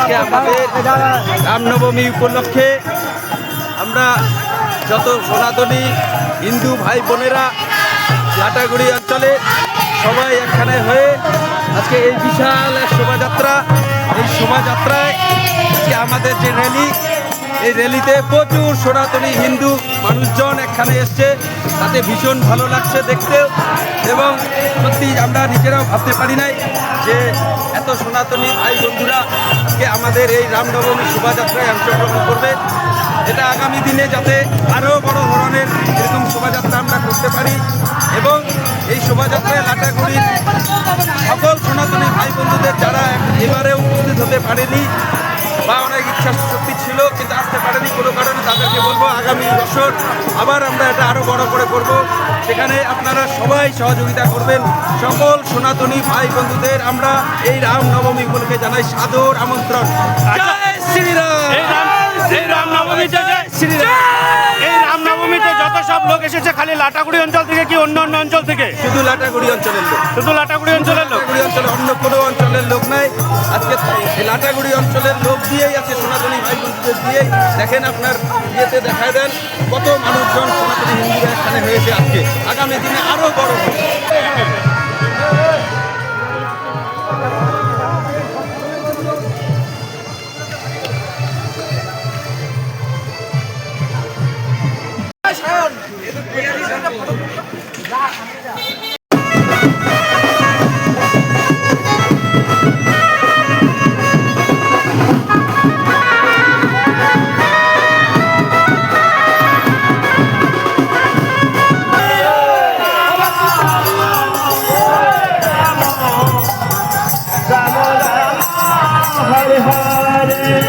আজকে আমাদের রামনবমী উপলক্ষে আমরা যত সনাতনী হিন্দু ভাই বোনেরা লাটাগুড়ি অঞ্চলে সবাই একখানে হয়ে আজকে এই বিশাল এক শোভাযাত্রা, এই শোভাযাত্রায় আজকে আমাদের যে র্যালি, এই র্যালিতে প্রচুর সনাতনী হিন্দু মানুষজন এখানে এসছে, তাতে ভীষণ ভালো লাগছে দেখতেও। এবং সত্যি আমরা নিজেরাও ভাবতে পারি নাই যে এত সনাতনী ভাই বন্ধুরা আজকে আমাদের এই রামনবমী শোভাযাত্রায় অংশগ্রহণ করবে। এটা আগামী দিনে যাতে আরও বড় ধরনের এরকম শোভাযাত্রা আমরা করতে পারি এবং এই শোভাযাত্রায় লাটাগুড়ির সকল সনাতনী ভাই বন্ধুদের যারা এবারে উপস্থিত হতে পারেনি বা অনেক ইচ্ছা শক্তি ছিল কিন্তু আসতে পারেনি কোনো কারণে, তাদেরকে বলবো আগামী বছর আবার আমরা এটা আরও বড় করে করব। সেখানে আপনারা সবাই সহযোগিতা করবেন। সকল সনাতনী ভাই বন্ধুদের আমরা এই রামনবমী উপলক্ষে জানাই সাদর আমন্ত্রণ। জয় শ্রীরাম। এই রামনবমীতে যত সব লোক এসেছে খালি লাটাগুড়ি অঞ্চল থেকে কি অন্য অন্য অঞ্চল থেকে? শুধু লাটাগুড়ি অঞ্চলের লোক, শুধু লাটাগুড়ি অঞ্চলের লোক, লাটাগুড়ি অঞ্চলে অন্য কোনো অঞ্চলের লোক নাই। আজকে এই লাটাগুড়ি অঞ্চলের লোক দিয়েই আছে, সনাতনী ভাই বন্ধুদের দিয়েই। দেখেন আপনার ইয়েতে দেখায় দেন কত মানুষজন সনাতনী হিন্দুরা এখানে হয়েছে আজকে। আগামী দিনে আরও বড় হবে। Hare Hare